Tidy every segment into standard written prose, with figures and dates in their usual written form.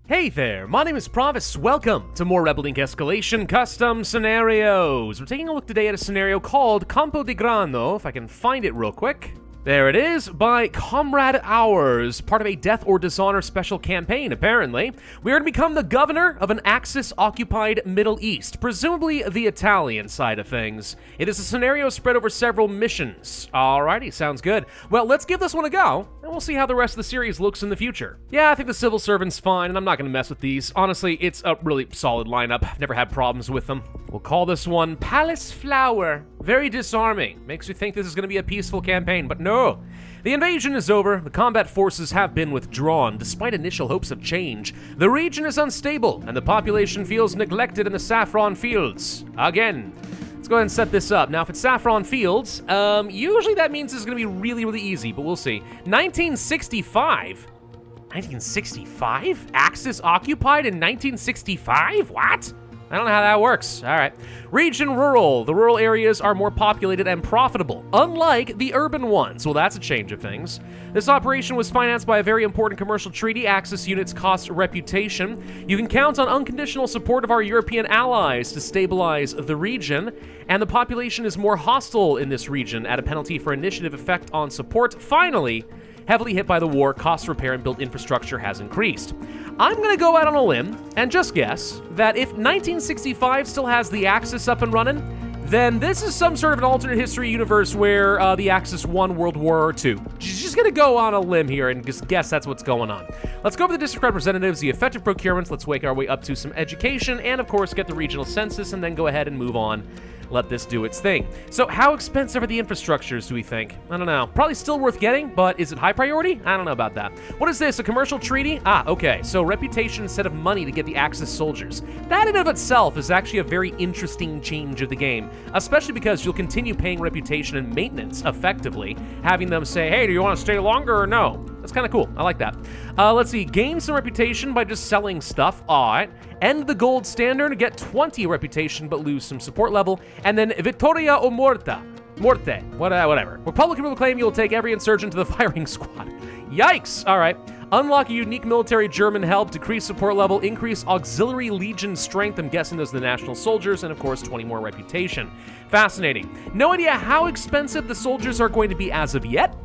Hey there, my name is Pravus. Welcome to more Rebel Inc. Escalation Custom Scenarios. We're taking a look today at a scenario called Campo de Grano, if I can find it real quick. There it is, by Comrade Hours, part of a Death or Dishonor special campaign, apparently. We are to become the governor of an Axis-occupied Middle East, presumably the Italian side of things. It is a scenario spread over several missions. Alrighty, sounds good. Well, let's give this one a go, and we'll see how the rest of the series looks in the future. Yeah, I think the Civil Servant's fine, and I'm not going to mess with these. Honestly, it's a really solid lineup. I've never had problems with them. We'll call this one Palace Flower. Very disarming. Makes you think this is going to be a peaceful campaign, but no. The invasion is over. The combat forces have been withdrawn, despite initial hopes of change. The region is unstable, and the population feels neglected in the saffron fields. Again. Let's go ahead and set this up. Now, if it's saffron fields, usually that means it's going to be really, really easy, but we'll see. 1965? 1965? Axis occupied in 1965? What? I don't know how that works. All right. Region rural. The rural areas are more populated and profitable, unlike the urban ones. Well, that's a change of things. This operation was financed by a very important commercial treaty. Axis units cost reputation. You can count on unconditional support of our European allies to stabilize the region, and the population is more hostile in this region at a penalty for initiative effect on support. Finally, heavily hit by the war, cost repair and built infrastructure has increased. I'm gonna go out on a limb and just guess that if 1965 still has the Axis up and running, then this is some sort of an alternate history universe where the Axis won World War II. Just gonna go on a limb here and just guess that's what's going on. Let's go over the district representatives, the effective procurements, let's wake our way up to some education, and of course get the regional census, and then go ahead and move on. Let this do its thing. So how expensive are the infrastructures, do we think? I don't know. Probably still worth getting, but is it high priority? I don't know about that. What is this, a commercial treaty? Ah, okay, so reputation instead of money to get the Axis soldiers. That in and of itself is actually a very interesting change of the game, especially because you'll continue paying reputation and maintenance effectively, having them say, hey, do you want to stay longer or no? That's kind of cool. I like that. Let's see. Gain some reputation by just selling stuff. All right. End the gold standard. Get 20 reputation, but lose some support level. And then Victoria o Morte. Whatever. Republican will claim you'll take every insurgent to the firing squad. Yikes. All right. Unlock a unique military German help. Decrease support level. Increase auxiliary legion strength. I'm guessing those are the national soldiers. And of course, 20 more reputation. Fascinating. No idea how expensive the soldiers are going to be as of yet,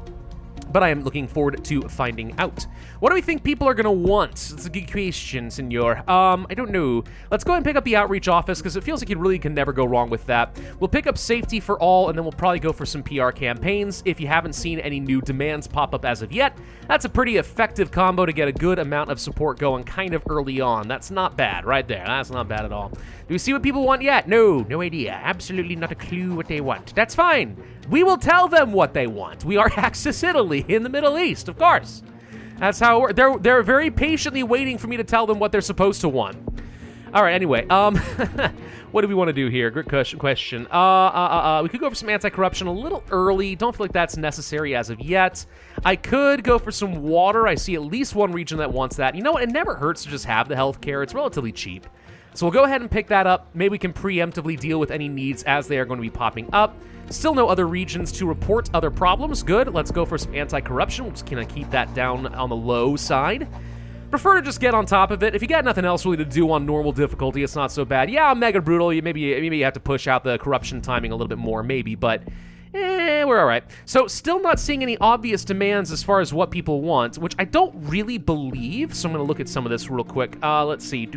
but I am looking forward to finding out. What do we think people are gonna want? That's a good question, senor. I don't know. Let's go ahead and pick up the outreach office, because it feels like you really can never go wrong with that. We'll pick up safety for all, and then we'll probably go for some PR campaigns. If you haven't seen any new demands pop up as of yet, that's a pretty effective combo to get a good amount of support going kind of early on. That's not bad right there. That's not bad at all. Do we see what people want yet? No idea. Absolutely not a clue what they want. That's fine. We will tell them what they want. We are Axis Italy in the Middle East, of course. That's how it works. They're very patiently waiting for me to tell them what they're supposed to want. All right, anyway, what do we want to do here? Good question. We could go for some anti-corruption a little early. Don't feel like that's necessary as of yet. I could go for some water. I see at least one region that wants that. You know what? It never hurts to just have the healthcare. It's relatively cheap. So we'll go ahead and pick that up. Maybe we can preemptively deal with any needs as they are going to be popping up. Still no other regions to report other problems. Good. Let's go for some anti-corruption. We'll just kind of keep that down on the low side. Prefer to just get on top of it. If you got nothing else really to do on normal difficulty, it's not so bad. Yeah, mega brutal. Maybe you have to push out the corruption timing a little bit more, maybe, but we're all right. So still not seeing any obvious demands as far as what people want, which I don't really believe. So I'm going to look at some of this real quick. Let's see.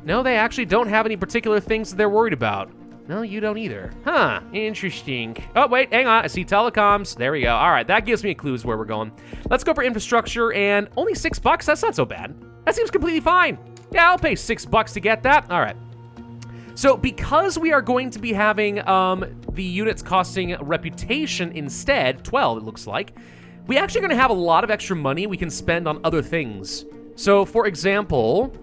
No, they actually don't have any particular things that they're worried about. No, you don't either. Huh, interesting. Oh, wait, hang on. I see telecoms. There we go. All right, that gives me a clue as where we're going. Let's go for infrastructure, and only $6? That's not so bad. That seems completely fine. Yeah, I'll pay $6 to get that. All right. So because we are going to be having the units costing reputation instead, 12 it looks like, we actually going to have a lot of extra money we can spend on other things. So for example,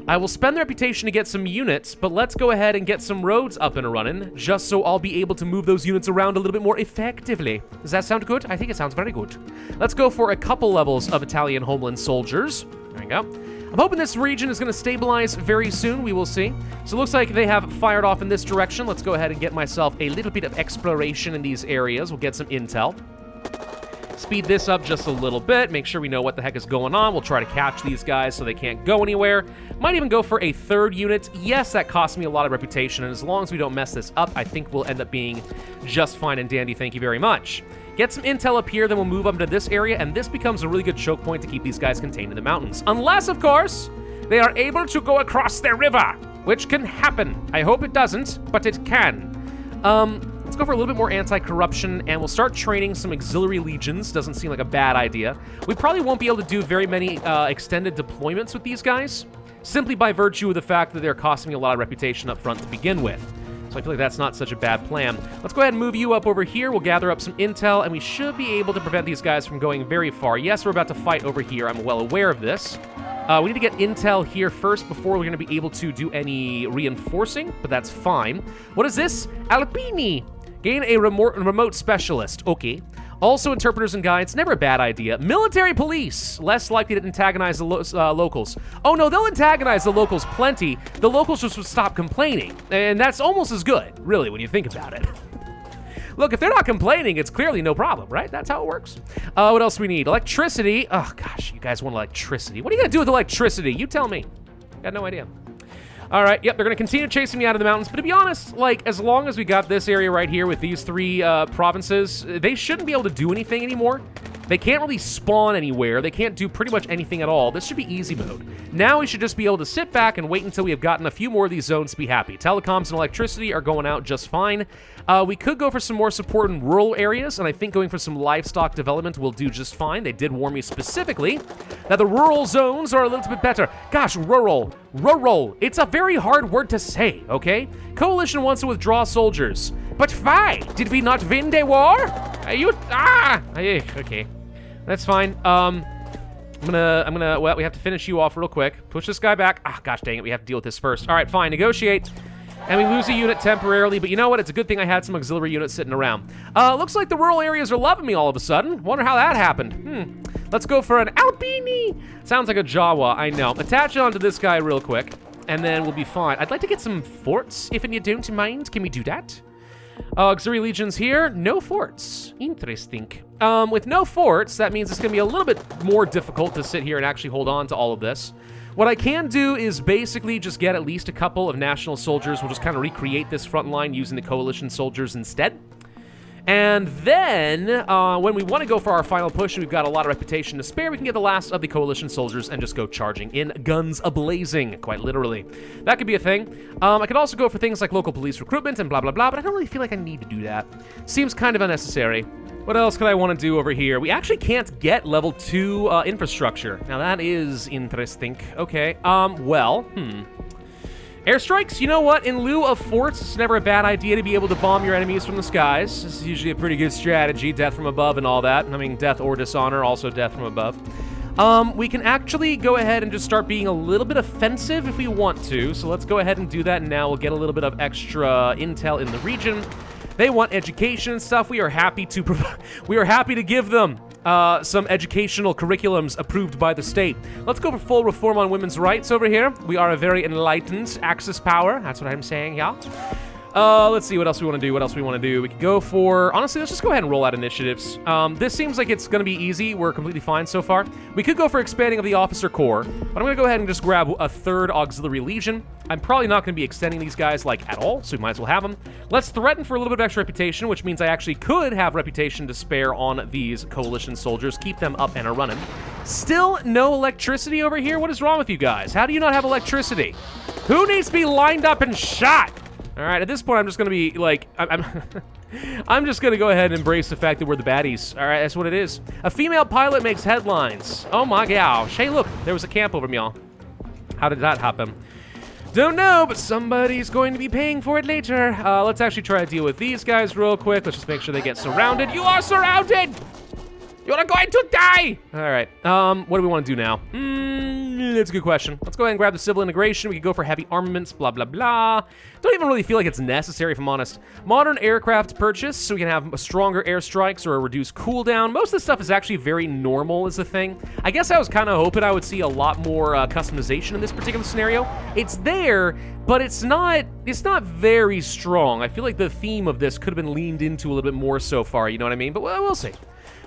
I will spend the reputation to get some units, but let's go ahead and get some roads up and running, just so I'll be able to move those units around a little bit more effectively. Does that sound good? I think it sounds very good. Let's go for a couple levels of Italian homeland soldiers. There we go. I'm hoping this region is going to stabilize very soon. We will see. So it looks like they have fired off in this direction. Let's go ahead and get myself a little bit of exploration in these areas. We'll get some intel. Speed this up just a little bit, make sure we know what the heck is going on. We'll try to catch these guys so they can't go anywhere. Might even go for a third unit. Yes, that cost me a lot of reputation, and as long as we don't mess this up, I think we'll end up being just fine and dandy. Thank you very much. Get some intel up here, then we'll move up to this area, and this becomes a really good choke point to keep these guys contained in the mountains. Unless, of course, they are able to go across the river, which can happen. I hope it doesn't, but it can. Let's go for a little bit more anti-corruption, and we'll start training some auxiliary legions. Doesn't seem like a bad idea. We probably won't be able to do very many extended deployments with these guys, simply by virtue of the fact that they're costing me a lot of reputation up front to begin with. So I feel like that's not such a bad plan. Let's go ahead and move you up over here. We'll gather up some intel, and we should be able to prevent these guys from going very far. Yes, we're about to fight over here. I'm well aware of this. We need to get intel here first before we're going to be able to do any reinforcing, but that's fine. What is this? Alpini. Gain a remote specialist. Okay. Also, interpreters and guides, never a bad idea. Military police, less likely to antagonize the locals. Oh no, they'll antagonize the locals plenty. The locals just would stop complaining, and that's almost as good, really, when you think about it. Look, if they're not complaining, it's clearly no problem, right? That's how it works. What else do we need? Electricity. Oh gosh, you guys want electricity. What are you gonna do with electricity? You tell me. Got no idea. All right, yep, they're going to continue chasing me out of the mountains, but to be honest, like, as long as we got this area right here with these three provinces, they shouldn't be able to do anything anymore. They can't really spawn anywhere. They can't do pretty much anything at all. This should be easy mode. Now we should just be able to sit back and wait until we have gotten a few more of these zones to be happy. Telecoms and electricity are going out just fine. We could go for some more support in rural areas, and I think going for some livestock development will do just fine. They did warn me specifically that the rural zones are a little bit better. Gosh, rural. It's a very hard word to say, okay? Coalition wants to withdraw soldiers. But why? Did we not win the war? Okay. That's fine. Well, we have to finish you off real quick. Push this guy back. Ah, gosh dang it, we have to deal with this first. All right, fine, negotiate. And we lose a unit temporarily, but you know what? It's a good thing I had some auxiliary units sitting around. Looks like the rural areas are loving me all of a sudden. Wonder how that happened. Let's go for an Alpini. Sounds like a Jawa, I know. Attach it onto this guy real quick, and then we'll be fine. I'd like to get some forts, if you don't mind. Can we do that? Auxiliary legions here, no forts. Interesting. With no forts, that means it's gonna be a little bit more difficult to sit here and actually hold on to all of this. What I can do is basically just get at least a couple of national soldiers. We'll just kind of recreate this front line using the coalition soldiers instead. And then, when we want to go for our final push and we've got a lot of reputation to spare, we can get the last of the coalition soldiers and just go charging in, guns a-blazing, quite literally. That could be a thing. I could also go for things like local police recruitment and blah, blah, blah, but I don't really feel like I need to do that. Seems kind of unnecessary. What else could I want to do over here? We actually can't get level 2 infrastructure. Now, that is interesting. Okay, airstrikes, you know what? In lieu of forts, it's never a bad idea to be able to bomb your enemies from the skies. This is usually a pretty good strategy, death from above and all that. I mean, death or dishonor, also death from above. We can actually go ahead and just start being a little bit offensive if we want to. So let's go ahead and do that now. We'll get a little bit of extra intel in the region. They want education and stuff. We are happy to give them some educational curriculums approved by the state. Let's go for full reform on women's rights over here. We are a very enlightened Axis power. That's what I'm saying, yeah. Let's see what else we want to do. We could go for, honestly, let's just go ahead and roll out initiatives. This seems like it's going to be easy. We're completely fine so far. We could go for expanding of the officer corps, but I'm going to go ahead and just grab a third auxiliary legion. I'm probably not going to be extending these guys, like, at all, so we might as well have them. Let's threaten for a little bit of extra reputation, which means I actually could have reputation to spare on these coalition soldiers, keep them up and a-running. Still no electricity over here? What is wrong with you guys? How do you not have electricity? Who needs to be lined up and shot? All right, at this point, I'm just gonna be like, I'm just gonna go ahead and embrace the fact that we're the baddies. All right, that's what it is. A female pilot makes headlines. Oh my gosh. Hey, look, there was a camp over me, y'all. How did that happen? Don't know, but somebody's going to be paying for it later. Let's actually try to deal with these guys real quick. Let's just make sure they get surrounded. You are surrounded! You're going to die! All right, what do we want to do now? That's a good question. Let's go ahead and grab the civil integration. We could go for heavy armaments, blah, blah, blah. Don't even really feel like it's necessary, if I'm honest. Modern aircraft purchase, so we can have stronger airstrikes or a reduced cooldown. Most of this stuff is actually very normal is the thing. I guess I was kind of hoping I would see a lot more customization in this particular scenario. It's there, but it's not very strong. I feel like the theme of this could have been leaned into a little bit more so far, you know what I mean? But we'll see.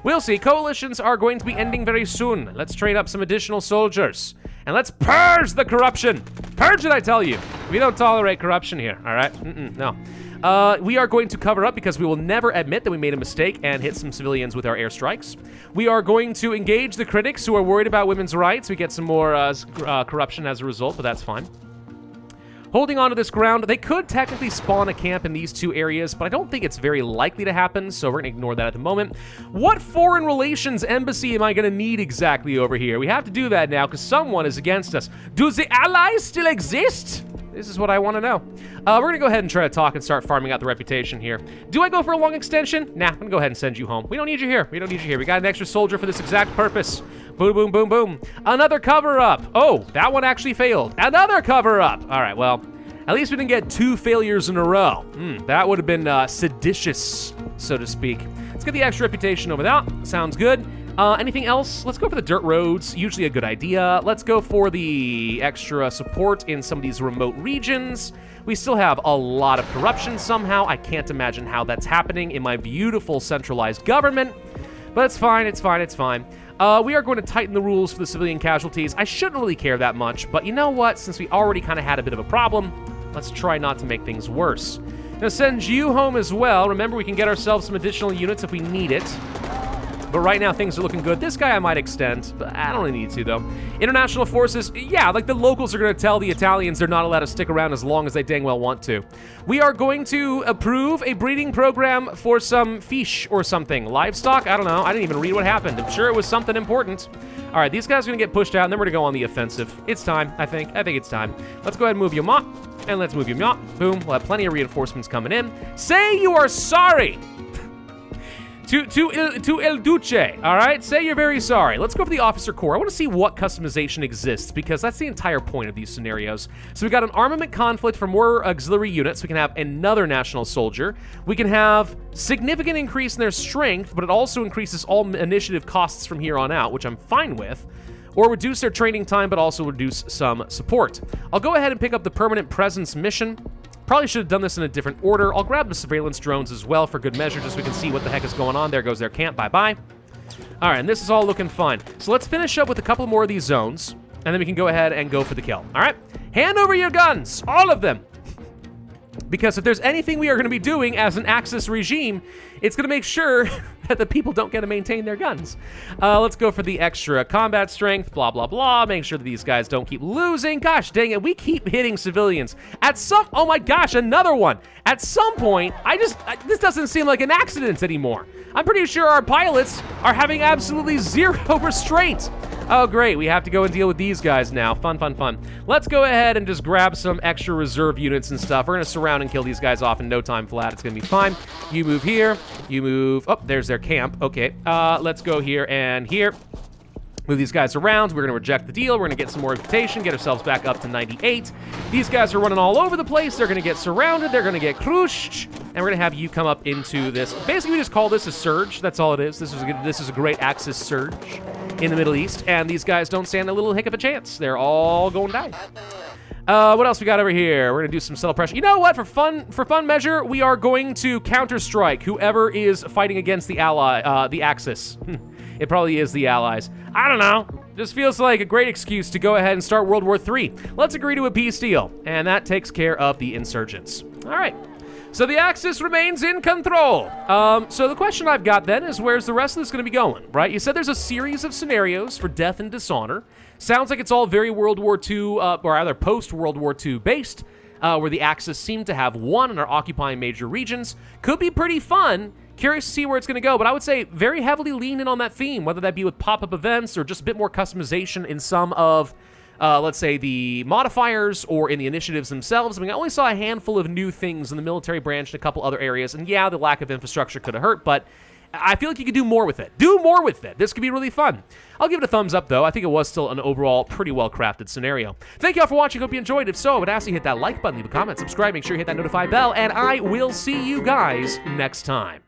We'll see. Coalitions are going to be ending very soon. Let's train up some additional soldiers. And let's purge the corruption. Purge it, I tell you. We don't tolerate corruption here, all right? No. We are going to cover up because we will never admit that we made a mistake and hit some civilians with our airstrikes. We are going to engage the critics who are worried about women's rights. We get some more corruption as a result, but that's fine. Holding on to this ground, they could technically spawn a camp in these two areas, but I don't think it's very likely to happen, so we're going to ignore that at the moment. What foreign relations embassy am I going to need exactly over here? We have to do that now because someone is against us. Do the allies still exist? This is what I want to know. We're going to go ahead and try to talk and start farming out the reputation here. Do I go for a long extension? Nah, I'm going to go ahead and send you home. We don't need you here. We don't need you here. We got an extra soldier for this exact purpose. Boom, boom, boom, boom. Another cover-up. Oh, that one actually failed. Another cover-up. All right, well, at least we didn't get 2 failures in a row. That would have been seditious, so to speak. Let's get the extra reputation over that. Sounds good. Anything else? Let's go for the dirt roads. Usually a good idea. Let's go for the extra support in some of these remote regions. We still have a lot of corruption somehow. I can't imagine how that's happening in my beautiful centralized government. But it's fine, it's fine, it's fine. We are going to tighten the rules for the civilian casualties. I shouldn't really care that much, but you know what? Since we already kind of had a bit of a problem, let's try not to make things worse. Now send you home as well. Remember, we can get ourselves some additional units if we need it. But right now, things are looking good. This guy I might extend, but I don't really need to, though. International forces, yeah, like the locals are going to tell the Italians they're not allowed to stick around as long as they dang well want to. We are going to approve a breeding program for some fish or something. Livestock? I don't know. I didn't even read what happened. I'm sure it was something important. All right, these guys are going to get pushed out, and then we're going to go on the offensive. It's time, I think. I think it's time. Let's go ahead and move you, Ma. And let's move you, Ma. Boom. We'll have plenty of reinforcements coming in. Say you are sorry. To El Duce, all right? Say you're very sorry. Let's go for the Officer Corps. I want to see what customization exists, because that's the entire point of these scenarios. So we got an armament conflict for more auxiliary units. We can have another national soldier. We can have significant increase in their strength, but it also increases all initiative costs from here on out, which I'm fine with. Or reduce their training time, but also reduce some support. I'll go ahead and pick up the permanent presence mission. Probably should have done this in a different order. I'll grab the surveillance drones as well for good measure, just so we can see what the heck is going on. There goes their camp. Bye-bye. All right, and this is all looking fine. So let's finish up with a couple more of these zones, and then we can go ahead and go for the kill. All right? Hand over your guns, all of them. Because if there's anything we are going to be doing as an Axis regime, it's going to make sure that the people don't get to maintain their guns. Let's go for the extra combat strength, blah, blah, blah. Make sure that these guys don't keep losing. Gosh dang it, we keep hitting civilians. Oh my gosh, another one. At some point, this doesn't seem like an accident anymore. I'm pretty sure our pilots are having absolutely zero restraint. Oh, great. We have to go and deal with these guys now. Fun, fun, fun. Let's go ahead and just grab some extra reserve units and stuff. We're going to surround and kill these guys off in no time flat. It's going to be fine. You move here. You move... Oh, there's their camp. Okay. Let's go here and here. Move these guys around. We're going to reject the deal. We're going to get some more reputation, get ourselves back up to 98. These guys are running all over the place. They're going to get surrounded. They're going to get crushed. And we're going to have you come up into this. Basically, we just call this a surge. That's all it is. This is a great Axis surge in the Middle East. And these guys don't stand a little hick of a chance. They're all going to die. What else we got over here? We're going to do some subtle pressure. You know what? For fun measure, we are going to counter-strike whoever is fighting against the the Axis. It probably is the Allies. I don't know. Just feels like a great excuse to go ahead and start World War III. Let's agree to a peace deal. And that takes care of the insurgents. All right. So the Axis remains in control. So the question I've got then is, where's the rest of this going to be going, right? You said there's a series of scenarios for death and dishonor. Sounds like it's all very World War II, or rather post-World War II based, where the Axis seem to have won and are occupying major regions. Could be pretty fun. Curious to see where it's going to go, but I would say very heavily lean in on that theme, whether that be with pop-up events or just a bit more customization in some of, let's say, the modifiers or in the initiatives themselves. I mean, I only saw a handful of new things in the military branch and a couple other areas, and yeah, the lack of infrastructure could have hurt, but I feel like you could do more with it. Do more with it. This could be really fun. I'll give it a thumbs up, though. I think it was still an overall pretty well-crafted scenario. Thank you all for watching. Hope you enjoyed. If so, I would ask you to hit that like button, leave a comment, subscribe, make sure you hit that notify bell, and I will see you guys next time.